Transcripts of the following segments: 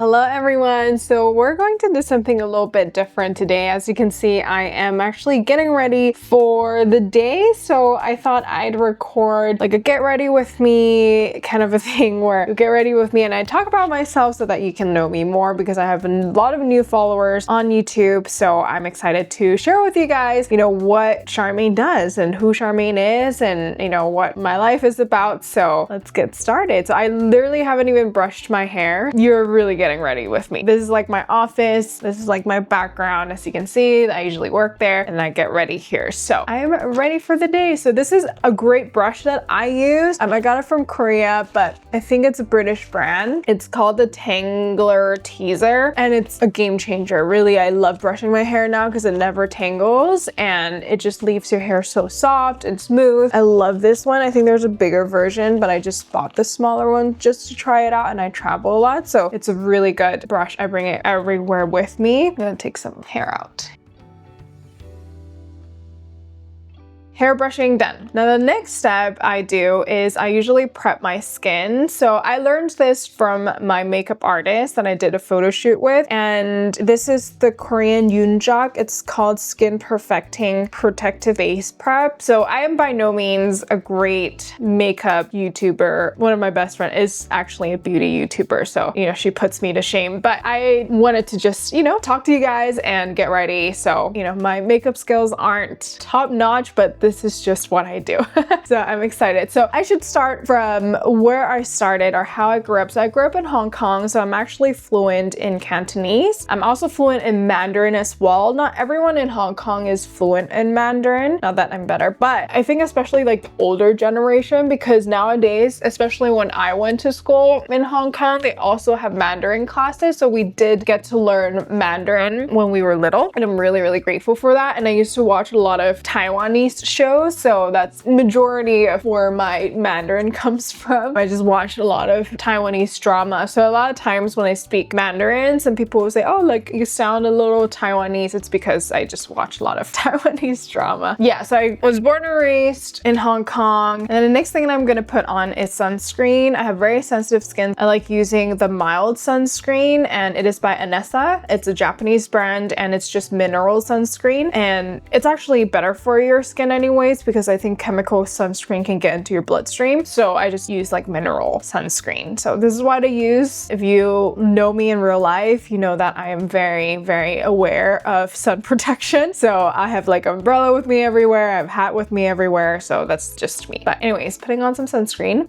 Hello everyone! So we're going to do something a little bit different today. As you can see, I am actually getting ready for the day. So I thought I'd record like a get ready with me kind of a thing where you get ready with me and I talk about myself so that you can know me more, because I have a lot of new followers on YouTube. So I'm excited to share with you guys, what Charmaine does and who Charmaine is and, what my life is about. So let's get started. So I literally haven't even brushed my hair. You're really getting ready with me. This is like my office. This is like my background. As you can see, I usually work there and I get ready here. So I'm ready for the day. So this is a great brush that I use. I got it from Korea, but I think it's a British brand. It's called the Tangler Teaser and it's a game changer. Really, I love brushing my hair now because it never tangles and it just leaves your hair so soft and smooth. I love this one. I think there's a bigger version, but I just bought the smaller one just to try it out, and I travel a lot. So it's a really good brush. I bring it everywhere with me. I'm gonna take some hair out. Hair brushing done. Now the next step I do is I usually prep my skin. So I learned this from my makeup artist that I did a photo shoot with, and this is the Korean Yoonjak. It's called Skin Perfecting Protective Base Prep. So I am by no means a great makeup YouTuber. One of my best friends is actually a beauty YouTuber, so she puts me to shame. But I wanted to just talk to you guys and get ready. So my makeup skills aren't top notch, but this is just what I do. So I'm excited. So I should start from where I started or how I grew up. So I grew up in Hong Kong, so I'm actually fluent in Cantonese. I'm also fluent in Mandarin as well. Not everyone in Hong Kong is fluent in Mandarin. Not that I'm better, but I think especially like the older generation, because nowadays, especially when I went to school in Hong Kong, they also have Mandarin classes. So we did get to learn Mandarin when we were little, and I'm really, really grateful for that. And I used to watch a lot of Taiwanese shows, so that's majority of where my Mandarin comes from. I just watched a lot of Taiwanese drama, so a lot of times when I speak Mandarin, some people will say, oh, like you sound a little Taiwanese. It's because I just watch a lot of Taiwanese drama. Yeah, so I was born and raised in Hong Kong, and then the next thing that I'm gonna put on is sunscreen. I have very sensitive skin. I like using the mild sunscreen, and it is by Anessa. It's a Japanese brand, and it's just mineral sunscreen, and it's actually better for your skin anyways, because I think chemical sunscreen can get into your bloodstream. So I just use like mineral sunscreen. So this is what I use. If you know me in real life, you know that I am very, very aware of sun protection. So I have like umbrella with me everywhere. I have hat with me everywhere. So that's just me. But anyways, putting on some sunscreen.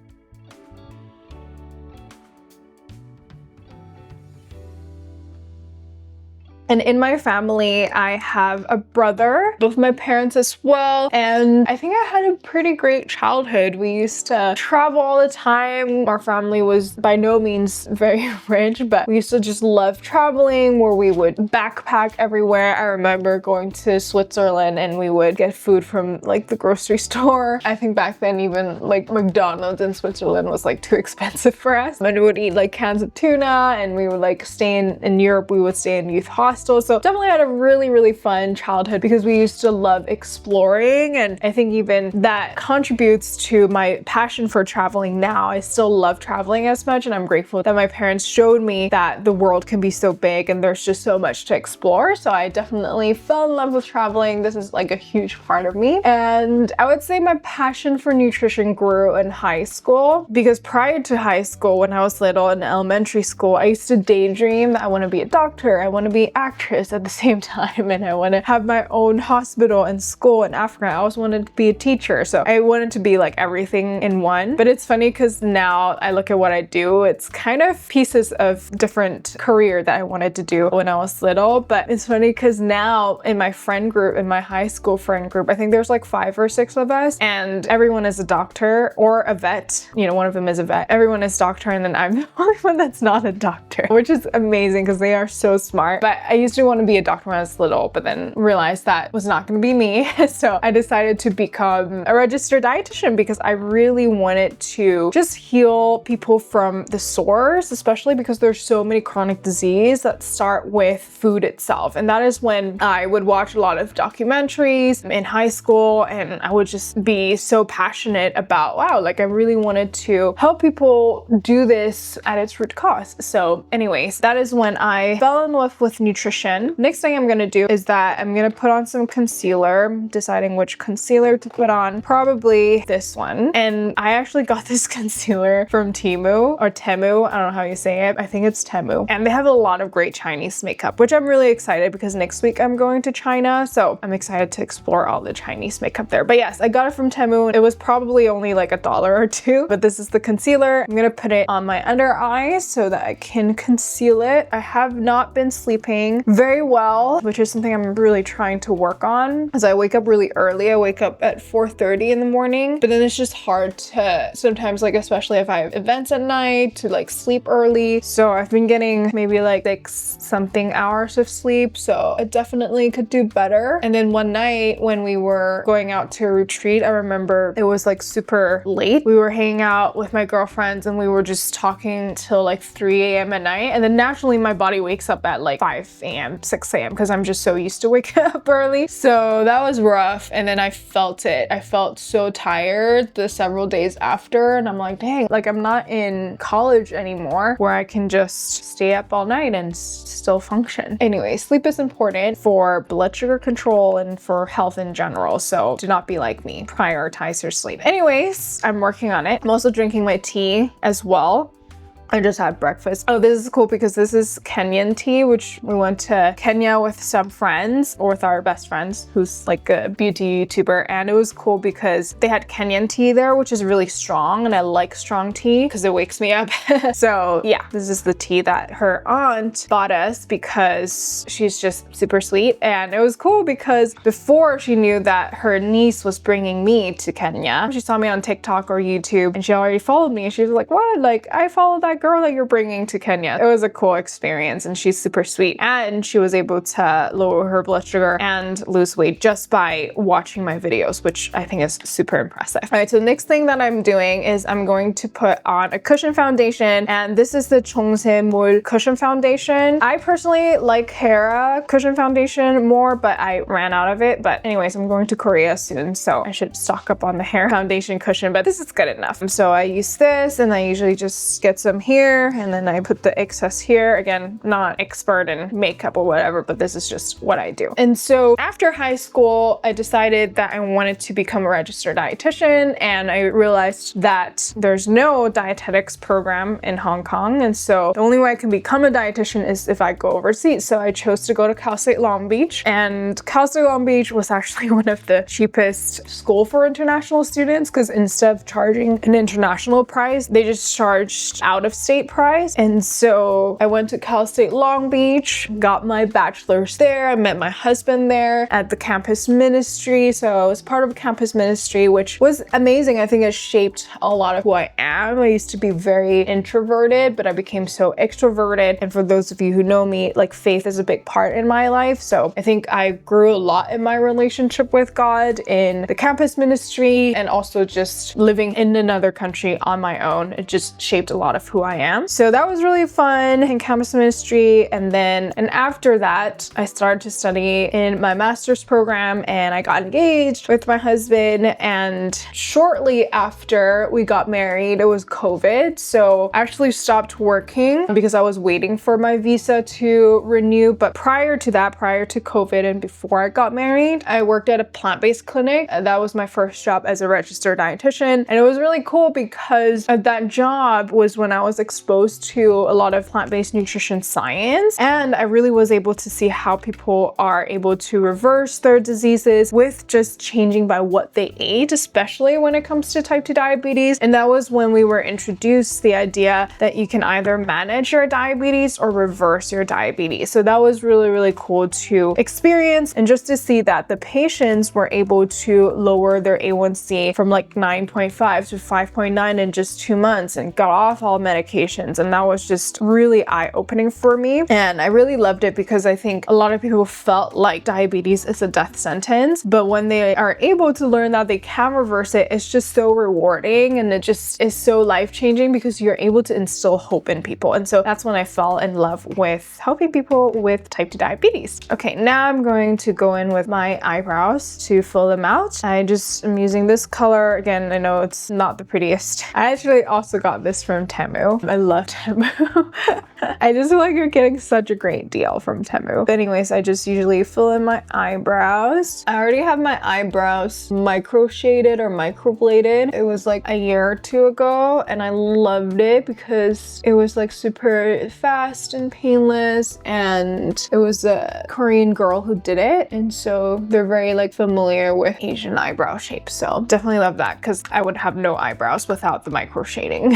And in my family, I have a brother, both my parents as well. And I think I had a pretty great childhood. We used to travel all the time. Our family was by no means very rich, but we used to just love traveling, where we would backpack everywhere. I remember going to Switzerland and we would get food from like the grocery store. I think back then even like McDonald's in Switzerland was like too expensive for us. And we would eat like cans of tuna, and we would like stay in Europe, we would stay in youth hostels. So definitely had a really, really fun childhood because we used to love exploring, and I think even that contributes to my passion for traveling now. I still love traveling as much, and I'm grateful that my parents showed me that the world can be so big and there's just so much to explore. So I definitely fell in love with traveling. This is like a huge part of me. And I would say my passion for nutrition grew in high school, because prior to high school, when I was little in elementary school, I used to daydream that I want to be a doctor, I want to be actress at the same time, and I want to have my own hospital and school in Africa. I also wanted to be a teacher, so I wanted to be like everything in one. But it's funny because now I look at what I do, it's kind of pieces of different career that I wanted to do when I was little. But it's funny because now in my friend group, in my high school friend group, I think there's like 5 or 6 of us, and everyone is a doctor or a vet. One of them is a vet. Everyone is doctor, and then I'm the only one that's not a doctor, which is amazing because they are so smart. But I used to want to be a doctor when I was little, but then realized that was not going to be me. So I decided to become a registered dietitian because I really wanted to just heal people from the source, especially because there's so many chronic diseases that start with food itself. And that is when I would watch a lot of documentaries in high school, and I would just be so passionate about, wow, like I really wanted to help people do this at its root cause. So anyways, that is when I fell in love with nutrition. Next thing I'm gonna do is that I'm gonna put on some concealer. I'm deciding which concealer to put on, probably this one. And I actually got this concealer from Temu or Temu, I don't know how you say it. I think it's Temu. And they have a lot of great Chinese makeup, which I'm really excited because next week I'm going to China. So I'm excited to explore all the Chinese makeup there. But yes, I got it from Temu. It was probably only like $1 or $2, but this is the concealer. I'm gonna put it on my under eyes so that I can conceal it. I have not been sleeping very well, which is something I'm really trying to work on as I wake up really early. I wake up at 4:30 in the morning, but then it's just hard to sometimes, like especially if I have events at night, to like sleep early. So I've been getting maybe like 6 something hours of sleep. So I definitely could do better. And then one night when we were going out to a retreat, I remember it was like super late. We were hanging out with my girlfriends and we were just talking till like 3 a.m. at night. And then naturally my body wakes up at like 5 a.m., 6 a.m. because I'm just so used to waking up early. So that was rough. And then I felt it. I felt so tired the several days after. And I'm like, dang, like I'm not in college anymore where I can just stay up all night and still function. Anyway, sleep is important for blood sugar control and for health in general. So do not be like me. Prioritize your sleep. Anyways, I'm working on it. I'm also drinking my tea as well. I just had breakfast. Oh, this is cool because this is Kenyan tea, which we went to Kenya with some friends, or with our best friends, who's like a beauty YouTuber. And it was cool because they had Kenyan tea there, which is really strong. And I like strong tea because it wakes me up. So yeah, this is the tea that her aunt bought us because she's just super sweet. And it was cool because before she knew that her niece was bringing me to Kenya, she saw me on TikTok or YouTube and she already followed me. And she was like, what? Like, I followed that girl that you're bringing to Kenya. It was a cool experience and she's super sweet. And she was able to lower her blood sugar and lose weight just by watching my videos, which I think is super impressive. All right, so the next thing that I'm doing is I'm going to put on a cushion foundation, and this is the Chongse cushion foundation. I personally like Hera cushion foundation more, but I ran out of it. But anyways, I'm going to Korea soon, so I should stock up on the Hera foundation cushion, but this is good enough. So I use this and I usually just get some here and then I put the excess here. Again, not expert in makeup or whatever, but this is just what I do. And so after high school, I decided that I wanted to become a registered dietitian, and I realized that there's no dietetics program in Hong Kong. And so the only way I can become a dietitian is if I go overseas. So I chose to go to Cal State Long Beach, and Cal State Long Beach was actually one of the cheapest school for international students because instead of charging an international price, they just charged out of state price. And so I went to Cal State Long Beach, got my bachelor's there. I met my husband there at the campus ministry. So I was part of a campus ministry, which was amazing. I think it shaped a lot of who I am. I used to be very introverted, but I became so extroverted. And for those of you who know me, like faith is a big part in my life. So I think I grew a lot in my relationship with God in the campus ministry, and also just living in another country on my own. It just shaped a lot of who I am. So that was really fun in campus ministry. And after that, I started to study in my master's program and I got engaged with my husband. And shortly after we got married, it was COVID. So I actually stopped working because I was waiting for my visa to renew. But prior to that, prior to COVID and before I got married, I worked at a plant-based clinic. That was my first job as a registered dietitian. And it was really cool because that job was when I was exposed to a lot of plant-based nutrition science. And I really was able to see how people are able to reverse their diseases with just changing by what they ate, especially when it comes to type 2 diabetes. And that was when we were introduced the idea that you can either manage your diabetes or reverse your diabetes. So that was really, really cool to experience, and just to see that the patients were able to lower their A1C from like 9.5 to 5.9 in just 2 months and got off all medication medications. And that was just really eye-opening for me. And I really loved it because I think a lot of people felt like diabetes is a death sentence, but when they are able to learn that they can reverse it, it's just so rewarding, and it just is so life-changing because you're able to instill hope in people. And so that's when I fell in love with helping people with type 2 diabetes. Okay, now I'm going to go in with my eyebrows to fill them out. I just am using this color. Again, I know it's not the prettiest. I actually also got this from Temu. I love Temu. I just feel like you're getting such a great deal from Temu. But anyways, I just usually fill in my eyebrows. I already have my eyebrows micro shaded or microbladed. It was like a year or two ago, and I loved it because it was like super fast and painless, and it was a Korean girl who did it, and so they're very like familiar with Asian eyebrow shapes. So definitely love that because I would have no eyebrows without the micro shading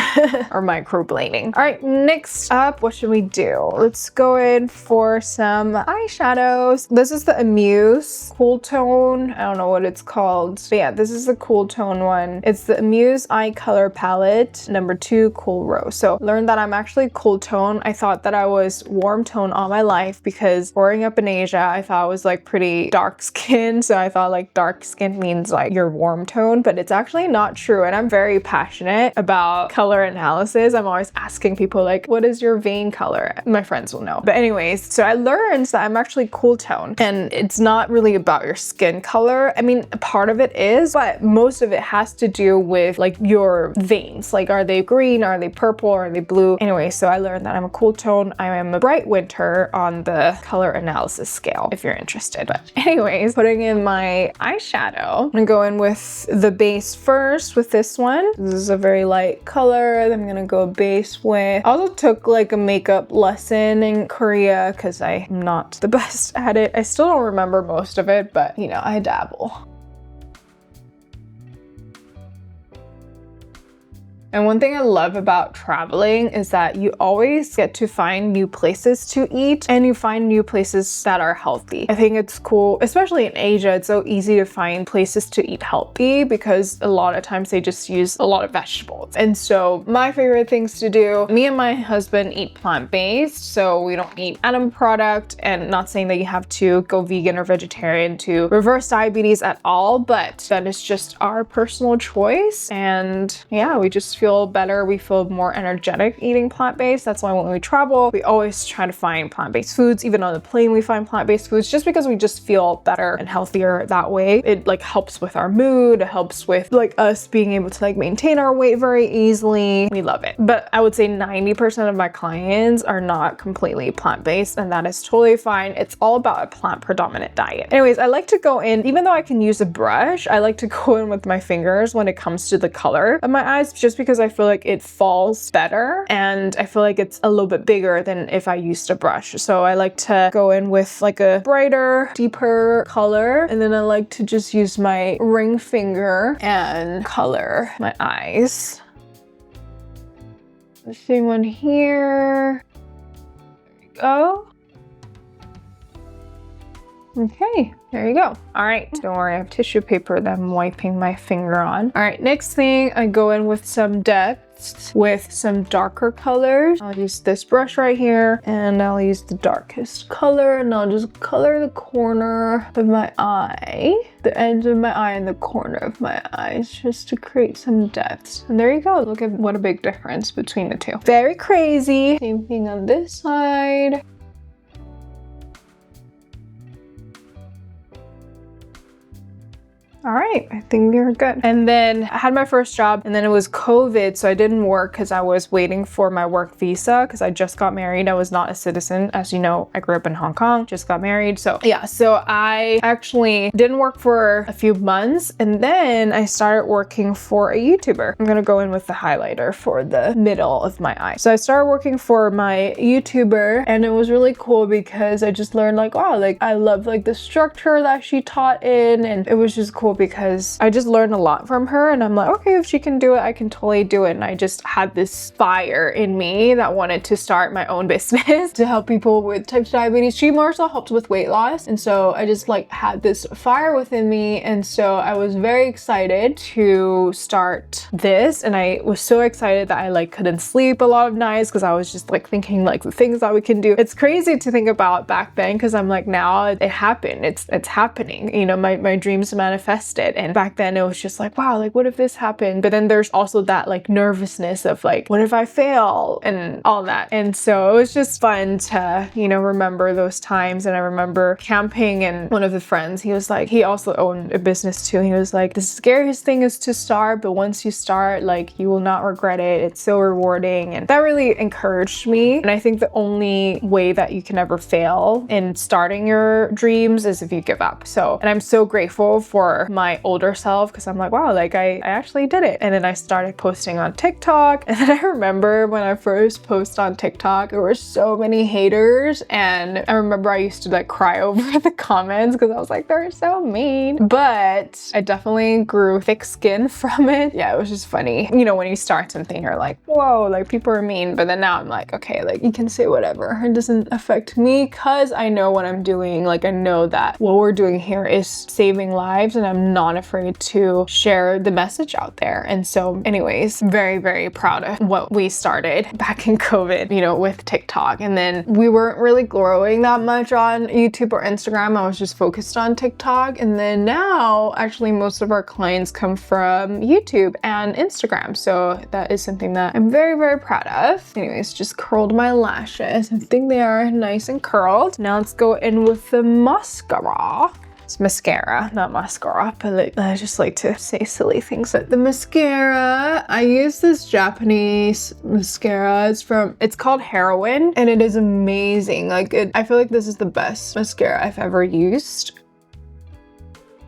or microblading. All right, next up, what should we do? Let's go in for some eyeshadows. This is the Amuse Cool Tone. I don't know what it's called, but yeah, this is the Cool Tone one. It's the Amuse Eye Color Palette number 2 Cool Rose. So learned that I'm actually cool tone. I thought that I was warm tone all my life because growing up in Asia, I thought I was like pretty dark skin. So I thought like dark skin means like you're warm tone, but it's actually not true. And I'm very passionate about color analysis. I'm always asking people like, what is your vein color? My friends will know. But anyways, so I learned that I'm actually cool tone, and it's not really about your skin color. I mean, part of it is, but most of it has to do with like your veins. Like, are they green? Are they purple? Are they blue? Anyway, so I learned that I'm a cool tone. I am a bright winter on the color analysis scale, if you're interested. But anyways, putting in my eyeshadow, I'm gonna go in with the base first with this one. This is a very light color. I'm gonna go base with. I also took like a makeup lesson in Korea because I'm not the best at it. I still don't remember most of it, but you know, I dabble. And one thing I love about traveling is that you always get to find new places to eat, and you find new places that are healthy. I think it's cool, especially in Asia, it's so easy to find places to eat healthy because a lot of times they just use a lot of vegetables. And so my favorite things to do, me and my husband eat plant-based, so we don't eat animal product, and not saying that you have to go vegan or vegetarian to reverse diabetes at all, but that is just our personal choice. And yeah, we just feel better. We feel more energetic eating plant-based. That's why when we travel, we always try to find plant-based foods. Even on the plane, we find plant-based foods just because we just feel better and healthier that way. It like helps with our mood. It helps with like us being able to like maintain our weight very easily. We love it. But I would say 90% of my clients are not completely plant-based, and that is totally fine. It's all about a plant predominant diet. Anyways, I like to go in, even though I can use a brush, I like to go in with my fingers when it comes to the color of my eyes, just because I feel like it falls better, and I feel like it's a little bit bigger than if I used a brush. So I like to go in with like a brighter, deeper color, and then I like to just use my ring finger and color my eyes. The same one here. There we go. Okay, there you go. All right, don't worry, I have tissue paper that I'm wiping my finger on. All right, next thing, I go in with some depths with some darker colors. I'll use this brush right here, and I'll use the darkest color, and I'll just color the corner of my eye, the edge of my eye and the corner of my eyes, just to create some depths. And there you go. Look at what a big difference between the two. Very crazy. Same thing on this side. All right, I think you're good. And then I had my first job, and then it was COVID, so I didn't work because I was waiting for my work visa because I just got married. I was not a citizen. As you know, I grew up in Hong Kong, just got married. So yeah, so I actually didn't work for a few months, and then I started working for a YouTuber. I'm gonna go in with the highlighter for the middle of my eye. So I started working for my YouTuber, and it was really cool because I just learned like, wow, like I love like the structure that she taught in, and it was just cool because because I just learned a lot from her, and I'm like, okay, if she can do it, I can totally do it. And I just had this fire in me that wanted to start my own business to help people with type 2 diabetes. She more so helps with weight loss, and so I just like had this fire within me, and so I was very excited to start this. And I was so excited that I like couldn't sleep a lot of nights because I was just like thinking like the things that we can do. It's crazy to think about back then, because I'm like, now it happened, it's happening, you know, my dreams manifested. And back then it was just like, wow, like what if this happened? But then there's also that like nervousness of like, what if I fail and all that. And so it was just fun to, you know, remember those times. And I remember camping, and one of the friends, he was like, he also owned a business too. He was like, the scariest thing is to start, but once you start, like you will not regret it. It's so rewarding. And that really encouraged me. And I think the only way that you can ever fail in starting your dreams is if you give up. So, and I'm so grateful for my older self, because I'm like, wow, like I actually did it. And then I started posting on TikTok. And then I remember when I first posted on TikTok, there were so many haters. And I remember I used to like cry over the comments because I was like, they're so mean. But I definitely grew thick skin from it. Yeah, it was just funny. You know, when you start something, you're like, whoa, like people are mean. But then now I'm like, okay, like you can say whatever. It doesn't affect me because I know what I'm doing. Like I know that what we're doing here is saving lives, and I'm not afraid to share the message out there. And so anyways, very, very proud of what we started back in COVID, you know, with TikTok. And then we weren't really growing that much on YouTube or Instagram. I was just focused on TikTok. And then now actually most of our clients come from YouTube and Instagram. So that is something that I'm very, very proud of. Anyways, just curled my lashes. I think they are nice and curled. Now let's go in with the mascara. It's mascara, not mascara, but like, I just like to say silly things. But the mascara, I use this Japanese mascara. It's called Heroin, and it is amazing. Like I feel like this is the best mascara I've ever used.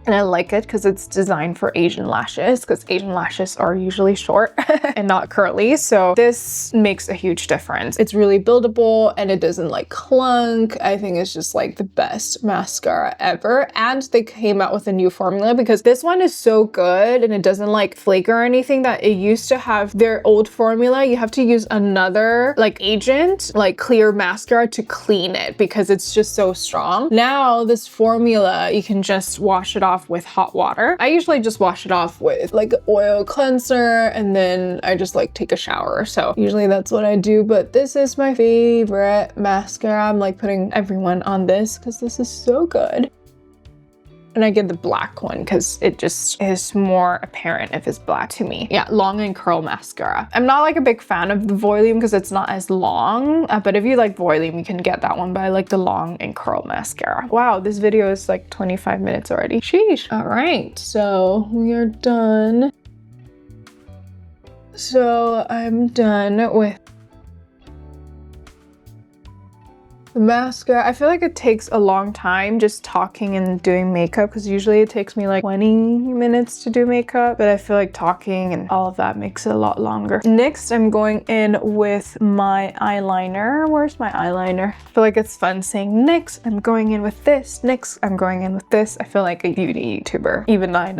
And I like it because it's designed for Asian lashes, because Asian lashes are usually short and not curly. So this makes a huge difference. It's really buildable and it doesn't like clunk. I think it's just like the best mascara ever. And they came out with a new formula, because this one is so good and it doesn't like flake or anything, that it used to have their old formula. You have to use another like agent, like clear mascara to clean it, because it's just so strong. Now this formula, you can just wash it off with hot water. I usually just wash it off with like oil cleanser, and then I just like take a shower. So usually that's what I do, but this is my favorite mascara. I'm like putting everyone on this because this is so good. And I get the black one because it just is more apparent if it's black to me. Yeah, long and curl mascara. I'm not like a big fan of the volume because it's not as long, but if you like volume, you can get that one. But I like the long and curl mascara. Wow, this video is like 25 minutes already. Sheesh. All right, so we are done. So I'm done with the mascara. I feel like it takes a long time just talking and doing makeup, because usually it takes me like 20 minutes to do makeup, but I feel like talking and all of that makes it a lot longer. Next, I'm going in with my eyeliner. Where's my eyeliner? I feel like it's fun saying next I'm going in with this, next I'm going in with this. I feel like a beauty YouTuber, even though I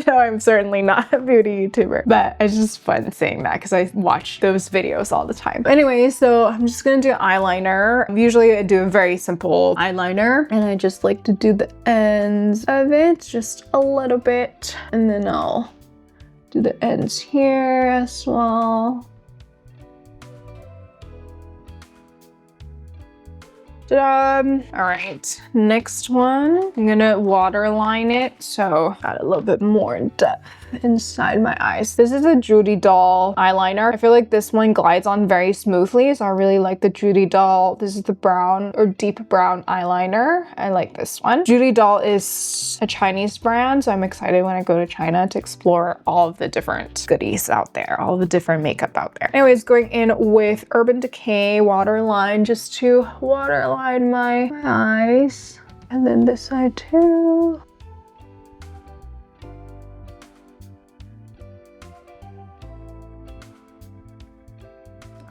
know I'm certainly not a beauty YouTuber, but it's just fun saying that because I watch those videos all the time. Anyway, so I'm just gonna do eyeliner. Usually I do a very simple eyeliner, and I just like to do the ends of it just a little bit, and then I'll do the ends here as well. Ta-da! All right, next one, I'm gonna waterline it, so add a little bit more depth inside my eyes. This is a Judy Doll eyeliner. I feel like this one glides on very smoothly, so I really like the Judy Doll. This is the brown or deep brown eyeliner. I like this one. Judy Doll is a Chinese brand, so I'm excited when I go to China to explore all of the different goodies out there, all the different makeup out there. Anyways, going in with Urban Decay waterline just to waterline my eyes, and then this side too.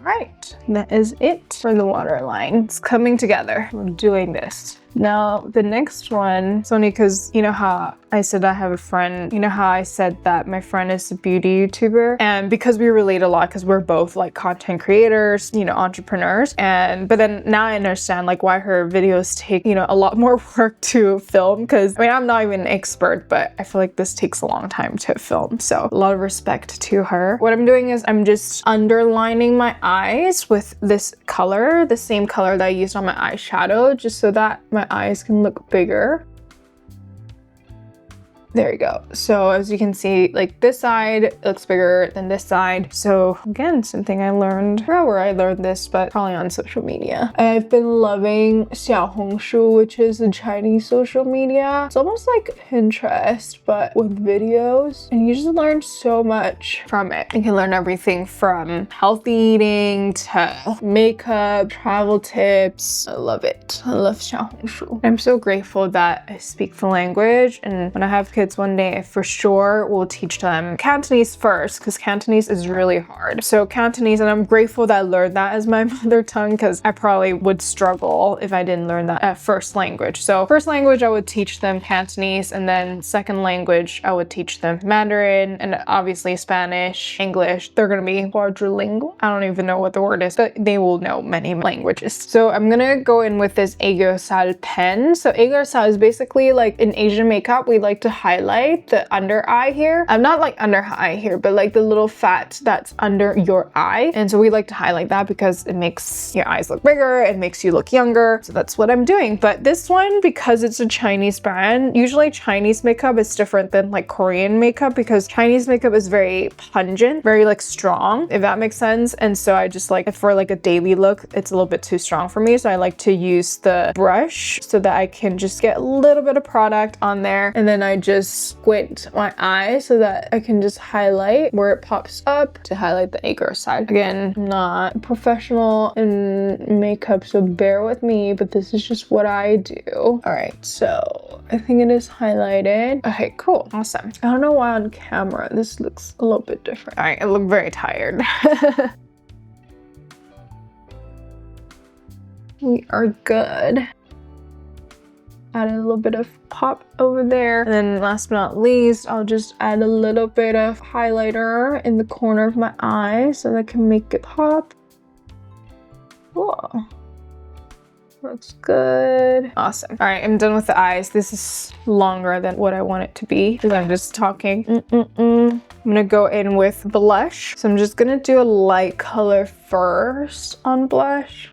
Right, that is it for the waterline. It's coming together. We're doing this. Now, the next one, it's only because you know how I said I have a friend, you know how I said that my friend is a beauty YouTuber, and because we relate a lot because we're both like content creators, you know, entrepreneurs, but then now I understand like why her videos take, you know, a lot more work to film, because I mean, I'm not even an expert, but I feel like this takes a long time to film. So a lot of respect to her. What I'm doing is I'm just underlining my eyes with this color, the same color that I used on my eyeshadow, just so that my eyes can look bigger. There you go. So as you can see, like this side looks bigger than this side. So again, something I learned, I forgot where I learned this, but probably on social media. I've been loving Xiaohongshu, which is a Chinese social media. It's almost like Pinterest, but with videos. And you just learn so much from it. You can learn everything from healthy eating to makeup, travel tips. I love it. I love Xiaohongshu. I'm so grateful that I speak the language, and when I have kids one day, I for sure will teach them Cantonese first, because Cantonese is really hard. So Cantonese, and I'm grateful that I learned that as my mother tongue, because I probably would struggle if I didn't learn that at first language. So first language, I would teach them Cantonese, and then second language, I would teach them Mandarin, and obviously Spanish, English. They're gonna be quadrilingual. I don't even know what the word is, but they will know many languages. So I'm gonna go in with this Aegersal pen. So Aegersal is basically like in Asian makeup, we like to highlight the under eye here. I'm not like under eye here, but like the little fat that's under your eye. And so we like to highlight that because it makes your eyes look bigger, it makes you look younger. So that's what I'm doing. But this one, because it's a Chinese brand, usually Chinese makeup is different than like Korean makeup, because Chinese makeup is very pungent, very like strong, if that makes sense. And so I just like, for like a daily look, it's a little bit too strong for me. So I like to use the brush so that I can just get a little bit of product on there. And then I just squint my eye so that I can just highlight where it pops up to highlight the Aegersal. Again, I'm not a professional in makeup, so bear with me, but this is just what I do. All right, so I think it is highlighted. Okay, cool, awesome. I don't know why on camera this looks a little bit different. All right, I look very tired. We are good. Add a little bit of pop over there. And then last but not least, I'll just add a little bit of highlighter in the corner of my eye so that I can make it pop. Whoa. Looks good. Awesome. All right, I'm done with the eyes. This is longer than what I want it to be because I'm just talking. I'm gonna go in with blush. So I'm just gonna do a light color first on blush.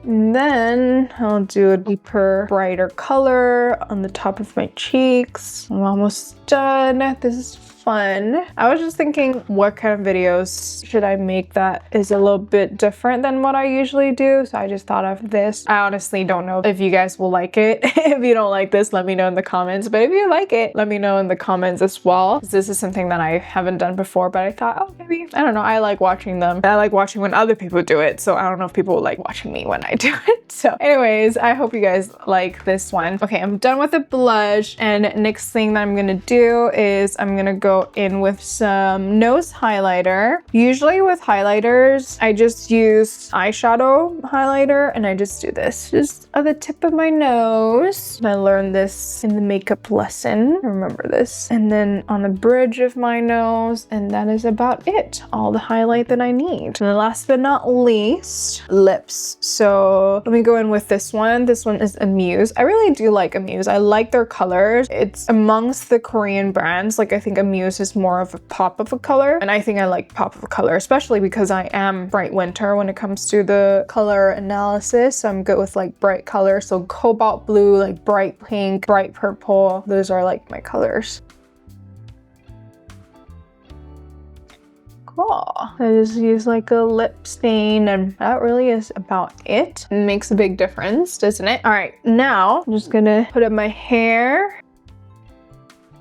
And then I'll do a deeper, brighter color on the top of my cheeks. I'm almost done. This is fun. I was just thinking, what kind of videos should I make that is a little bit different than what I usually do? So I just thought of this. I honestly don't know if you guys will like it. If you don't like this, let me know in the comments. But if you like it, let me know in the comments as well. This is something that I haven't done before, but I thought, oh, maybe, I don't know. I like watching them. I like watching when other people do it. So I don't know if people like watching me when I do it. So anyways, I hope you guys like this one. Okay, I'm done with the blush. And next thing that I'm gonna do is I'm gonna go in with some nose highlighter. Usually with highlighters, I just use eyeshadow highlighter and I just do this just at the tip of my nose. And I learned this in the makeup lesson. I remember this. And then on the bridge of my nose, and that is about it. All the highlight that I need. And last but not least, lips. So let me go in with this one. This one is Amuse. I really do like Amuse. I like their colors. It's amongst the Korean brands. Like I think Amuse is more of a pop of a color, and I think I like pop of a color, especially because I am bright winter when it comes to the color analysis. So I'm good with like bright colors, so cobalt blue, like bright pink, bright purple. Those are like my colors. Cool. I just use like a lip stain, and that really is about it. It makes a big difference, doesn't it? All right, now I'm just gonna put up my hair.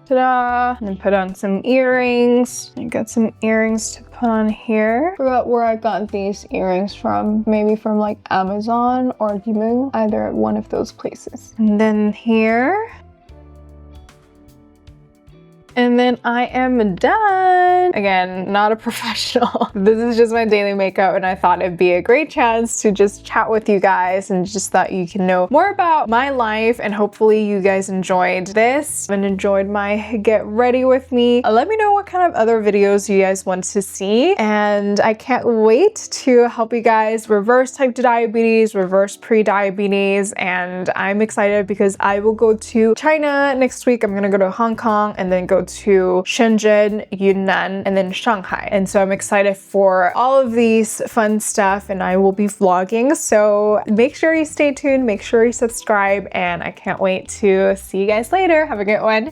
Ta-da! And put on some earrings. I got some earrings to put on here. Forgot where I got these earrings from. Maybe from like Amazon or Temu, either one of those places. And then here. And then I am done. Again, not a professional. This is just my daily makeup, and I thought it'd be a great chance to just chat with you guys and just thought you can know more about my life, and hopefully you guys enjoyed this and enjoyed my get ready with me. Let me know what kind of other videos you guys want to see, and I can't wait to help you guys reverse type 2 diabetes, reverse pre-diabetes, and I'm excited because I will go to China next week. I'm gonna go to Hong Kong and then go to Shenzhen, Yunnan, and then Shanghai. And so I'm excited for all of these fun stuff, and I will be vlogging. So make sure you stay tuned, make sure you subscribe, and I can't wait to see you guys later. Have a good one.